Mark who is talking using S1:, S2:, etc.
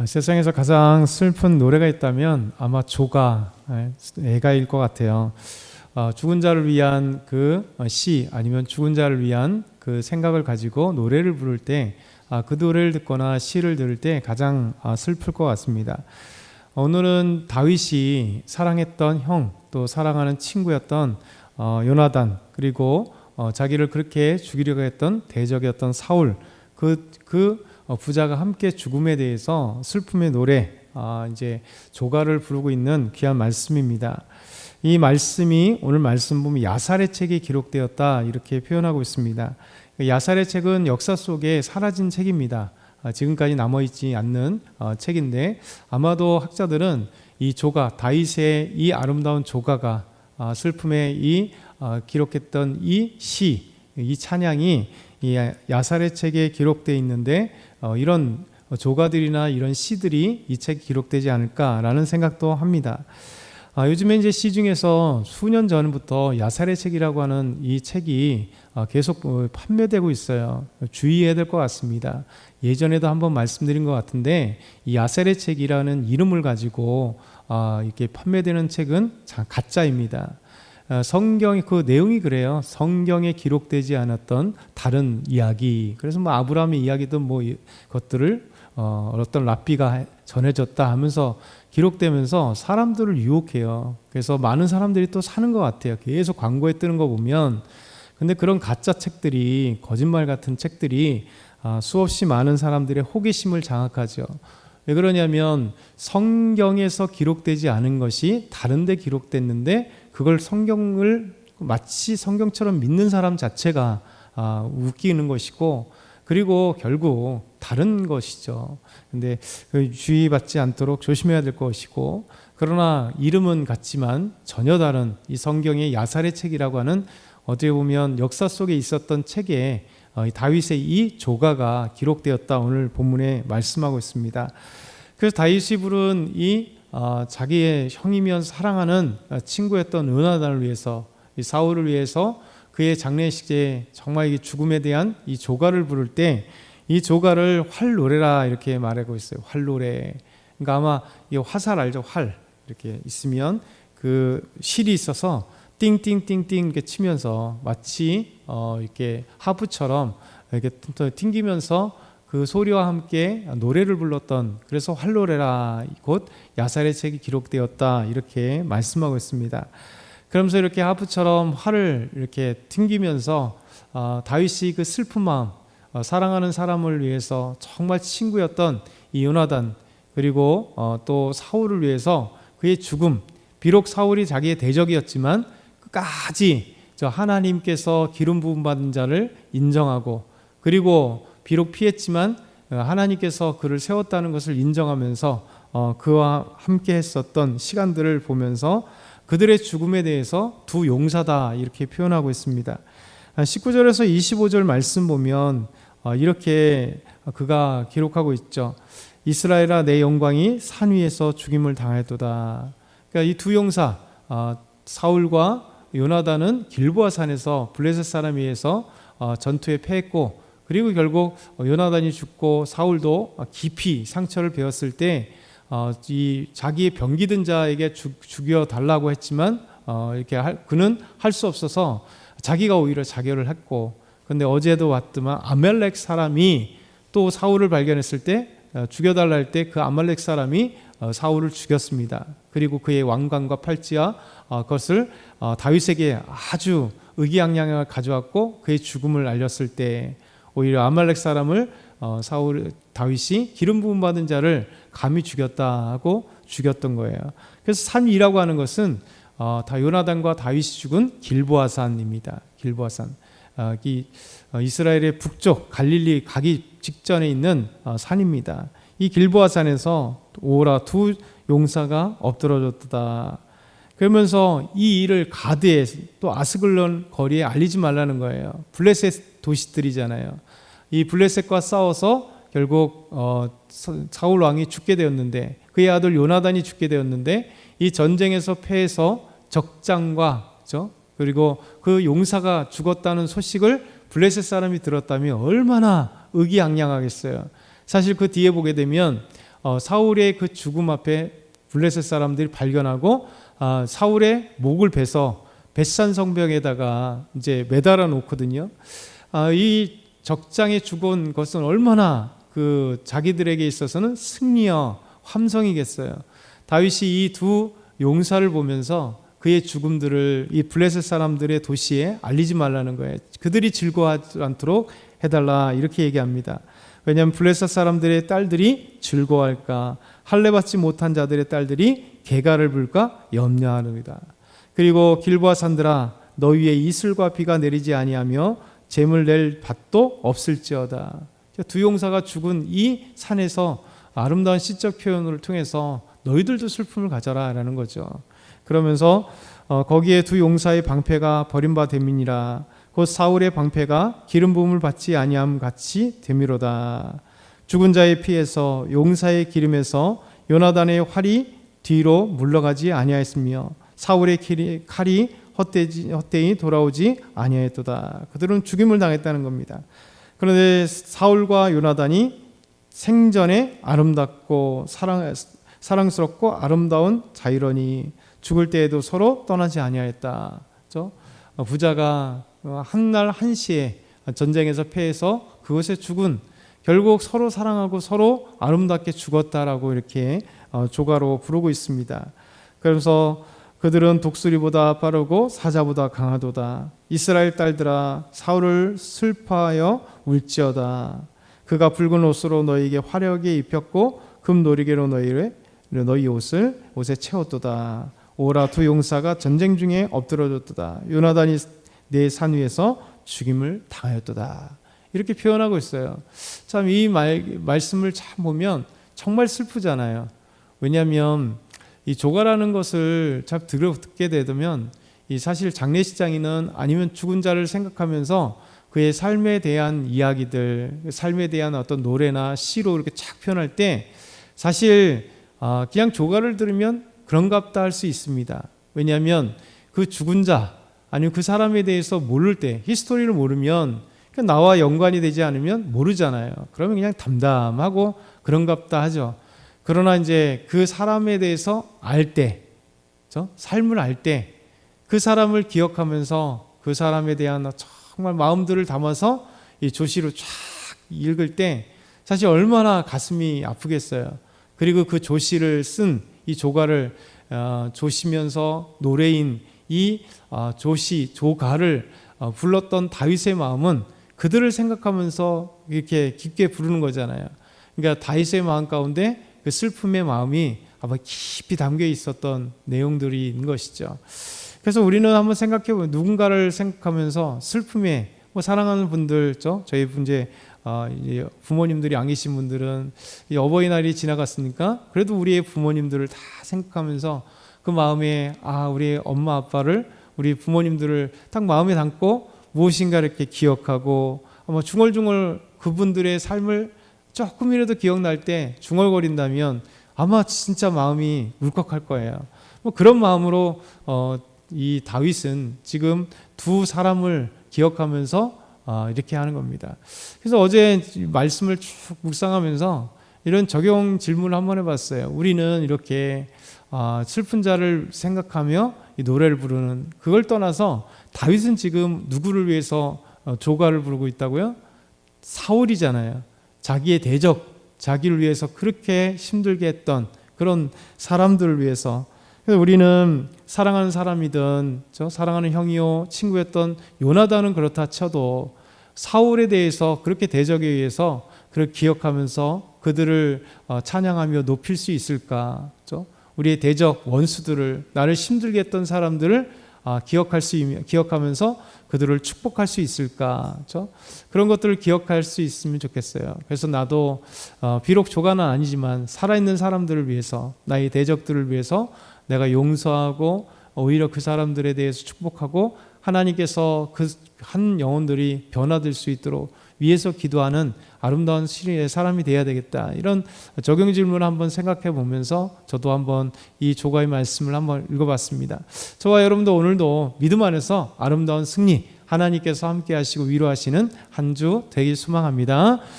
S1: 세상에서 가장 슬픈 노래가 있다면 아마 조가 애가일 것 같아요. 죽은 자를 위한 그 시 아니면 죽은 자를 위한 그 생각을 가지고 노래를 부를 때 그 노래를 듣거나 시를 들을 때 가장 슬플 것 같습니다. 오늘은 다윗이 사랑했던 형, 또 사랑하는 친구였던 요나단, 그리고 자기를 그렇게 죽이려고 했던 대적이었던 사울, 그 부자가 함께 죽음에 대해서 슬픔의 노래, 이제 조가를 부르고 있는 귀한 말씀입니다. 이 말씀이 오늘 말씀 보면 야살의 책에 기록되었다 이렇게 표현하고 있습니다. 야살의 책은 역사 속에 사라진 책입니다. 지금까지 남아있지 않는 책인데, 아마도 학자들은 이 조가, 다윗의 이 아름다운 조가가 슬픔에 기록했던 이 시, 이 찬양이 이 야살의 책에 기록되어 있는데 이런 조가들이나 이런 시들이 이 책에 기록되지 않을까라는 생각도 합니다. 요즘에 이제 시 중에서 수년 전부터 야살의 책이라고 하는 이 책이 계속 판매되고 있어요. 주의해야 될 것 같습니다. 예전에도 한번 말씀드린 것 같은데, 이 야살의 책이라는 이름을 가지고 이렇게 판매되는 책은 가짜입니다. 성경의 그 내용이 그래요. 성경에 기록되지 않았던 다른 이야기. 그래서 아브라함의 이야기도 것들을 어떤 랍비가 전해졌다 하면서 기록되면서 사람들을 유혹해요. 그래서 많은 사람들이 또 사는 것 같아요. 계속 광고에 뜨는 거 보면. 근데 그런 가짜 책들이, 거짓말 같은 책들이 수없이 많은 사람들의 호기심을 장악하죠. 왜 그러냐면 성경에서 기록되지 않은 것이 다른 데 기록됐는데 그걸 성경을 마치 성경처럼 믿는 사람 자체가 웃기는 것이고, 그리고 결국 다른 것이죠. 근데 주의받지 않도록 조심해야 될 것이고, 그러나 이름은 같지만 전혀 다른 이 성경의 야살의 책이라고 하는, 어떻게 보면 역사 속에 있었던 책에 다윗의 이 조가가 기록되었다 오늘 본문에 말씀하고 있습니다. 그래서 다윗이 부른 이 자기의 형이면 사랑하는 친구였던 요나단을 위해서, 이 사울을 위해서 그의 장례식에 정말 이 죽음에 대한 이 조가를 부를 때 이 조가를 활노래라 이렇게 말하고 있어요. 활노래. 그러니까 아마 이 화살 알죠? 활 이렇게 있으면 그 실이 있어서 띵띵띵띵 이렇게 치면서 마치 이렇게 하프처럼 이렇게 튕기면서 그 소리와 함께 노래를 불렀던, 그래서 활노래라 곧 야살의 책이 기록되었다 이렇게 말씀하고 있습니다. 그러면서 이렇게 하프처럼 활을 이렇게 튕기면서 다윗이 그 슬픈 마음, 사랑하는 사람을 위해서 정말 친구였던 이 요나단, 그리고 또 사울을 위해서 그의 죽음, 비록 사울이 자기의 대적이었지만 끝까지 하나님께서 기름 부음 받은 자를 인정하고, 그리고 비록 피했지만 하나님께서 그를 세웠다는 것을 인정하면서 그와 함께 했었던 시간들을 보면서 그들의 죽음에 대해서 두 용사다 이렇게 표현하고 있습니다. 19절에서 25절 말씀 보면 이렇게 그가 기록하고 있죠. 이스라엘아, 내 영광이 산 위에서 죽임을 당하였도다. 그러니까 이 두 용사 사울과 요나단은 길보아 산에서 블레셋 사람에 의해서 전투에 패했고, 그리고 결국 요나단이 죽고 사울도 깊이 상처를 베었을 때 이 자기의 병기든 자에게 죽여 달라고 했지만 그는 할 수 없어서 자기가 오히려 자결을 했고, 근데 어제도 왔더만 아말렉 사람이 또 사울을 발견했을 때 죽여달라 할 때 그 아말렉 사람이 사울을 죽였습니다. 그리고 그의 왕관과 팔찌와 그것을 다윗에게 아주 의기양양하게 가져왔고, 그의 죽음을 알렸을 때 오히려 아말렉 사람을 다윗이 기름 부음 받은 자를 감히 죽였다 하고 죽였던 거예요. 그래서 산 위라고 하는 것은 다 요나단과 다윗이 죽은 길보아산입니다. 길보아산. 이스라엘의 북쪽 갈릴리 가기 직전에 있는 산입니다. 이 길보아산에서 오라 두 용사가 엎드러졌다. 그러면서 이 일을 가드에 또 아스글론 거리에 알리지 말라는 거예요. 블레셋 도시들이잖아요. 이 블레셋과 싸워서 결국 사울 왕이 죽게 되었는데, 그의 아들 요나단이 죽게 되었는데, 이 전쟁에서 패해서 적장과 그리고 그 용사가 죽었다는 소식을 블레셋 사람이 들었다면 얼마나 의기양양하겠어요. 사실 그 뒤에 보게 되면 사울의 그 죽음 앞에 블레셋 사람들이 발견하고 사울의 목을 베서 벳산 성벽에다가 이제 매달아 놓거든요. 이 적장에 죽은 것은 얼마나 그 자기들에게 있어서는 승리와 함성이겠어요. 다윗이 이 두 용사를 보면서 그의 죽음들을 이 블레셋 사람들의 도시에 알리지 말라는 거예요. 그들이 즐거워하지 않도록 해달라 이렇게 얘기합니다. 왜냐하면 블레셋 사람들의 딸들이 즐거워할까, 할례받지 못한 자들의 딸들이 개가를 불까 염려하느니라. 그리고 길보아 산들아 너 위에 이슬과 비가 내리지 아니하며 재물 낼 밭도 없을지어다. 두 용사가 죽은 이 산에서 아름다운 시적 표현을 통해서 너희들도 슬픔을 가져라 라는 거죠. 그러면서 거기에 두 용사의 방패가 버림받음이니라. 곧 사울의 방패가 기름 부음을 받지 아니함 같이 됨이로다. 죽은 자의 피에서 용사의 기름에서 요나단의 활이 뒤로 물러가지 아니하였으며 사울의 칼이 헛되이 돌아오지 아니하였도다. 그들은 죽임을 당했다는 겁니다. 그런데 사울과 요나단이 생전에 아름답고 사랑스럽고 아름다운 자이러니 죽을 때에도 서로 떠나지 아니하였다. 그렇죠? 부자가 한날 한시에 전쟁에서 패해서 그것에 죽은 결국 서로 사랑하고 서로 아름답게 죽었다라고 이렇게 조가로 부르고 있습니다. 그래서 그들은 독수리보다 빠르고 사자보다 강하도다. 이스라엘 딸들아 사울을 슬퍼하여 울지어다. 그가 붉은 옷으로 너희에게 화려하게 입혔고 금 노리개로 너희 옷에 채웠도다. 오라 두 용사가 전쟁 중에 엎드러졌도다. 요나단이 내 산 위에서 죽임을 당하였도다. 이렇게 표현하고 있어요. 참 이 말씀을 참 보면 정말 슬프잖아요. 왜냐하면 이 조가라는 것을 잘 듣게 되면 이 사실 장례식장에는 아니면 죽은 자를 생각하면서 그의 삶에 대한 이야기들, 삶에 대한 어떤 노래나 시로 이렇게 착 표현할 때 사실 그냥 조가를 들으면 그런갑다 할 수 있습니다. 왜냐하면 그 죽은 자 아니면 그 사람에 대해서 모를 때 히스토리를 모르면 나와 연관이 되지 않으면 모르잖아요. 그러면 그냥 담담하고 그런갑다 하죠. 그러나 이제 그 사람에 대해서 알 때, 삶을 알 때 그 사람을 기억하면서 그 사람에 대한 정말 마음들을 담아서 이 조시로 쫙 읽을 때 사실 얼마나 가슴이 아프겠어요. 그리고 그 조시를 쓴 이 조가를 조시면서 노래인 이 조가를 불렀던 다윗의 마음은 그들을 생각하면서 이렇게 깊게 부르는 거잖아요. 그러니까 다윗의 마음 가운데 그 슬픔의 마음이 아마 깊이 담겨 있었던 내용들이 있는 것이죠. 그래서 우리는 한번 생각해보면 누군가를 생각하면서 슬픔에 사랑하는 분들, 저희 이제 부모님들이 안 계신 분들은 어버이날이 지나갔으니까 그래도 우리의 부모님들을 다 생각하면서 그 마음에 우리 엄마 아빠를 우리 부모님들을 딱 마음에 담고 무엇인가 이렇게 기억하고 아마 중얼중얼 그분들의 삶을 조금이라도 기억날 때 중얼거린다면 아마 진짜 마음이 울컥할 거예요. 그런 마음으로 이 다윗은 지금 두 사람을 기억하면서 이렇게 하는 겁니다. 그래서 어제 말씀을 쭉 묵상하면서 이런 적용 질문을 한번 해봤어요. 우리는 이렇게 슬픈 자를 생각하며 이 노래를 부르는 그걸 떠나서 다윗은 지금 누구를 위해서 조가를 부르고 있다고요? 사울이잖아요. 자기의 대적, 자기를 위해서 그렇게 힘들게 했던 그런 사람들을 위해서. 그래서 우리는 사랑하는 사람이든 사랑하는 형이요 친구였던 요나단은 그렇다 쳐도 사울에 대해서 그렇게 대적에 의해서 그를 기억하면서 그들을 찬양하며 높일 수 있을까? 우리의 대적 원수들을 나를 힘들게 했던 사람들을 기억하면서 그들을 축복할 수 있을까? 그런 것들을 기억할 수 있으면 좋겠어요. 그래서 나도 비록 조가는 아니지만 살아있는 사람들을 위해서 나의 대적들을 위해서 내가 용서하고 오히려 그 사람들에 대해서 축복하고 하나님께서 그 한 영혼들이 변화될 수 있도록 위해서 기도하는 아름다운 시리의 사람이 되어야 되겠다. 이런 적용 질문을 한번 생각해 보면서 저도 한번 이 조가의 말씀을 한번 읽어봤습니다. 저와 여러분도 오늘도 믿음 안에서 아름다운 승리 하나님께서 함께 하시고 위로하시는 한 주 되길 소망합니다.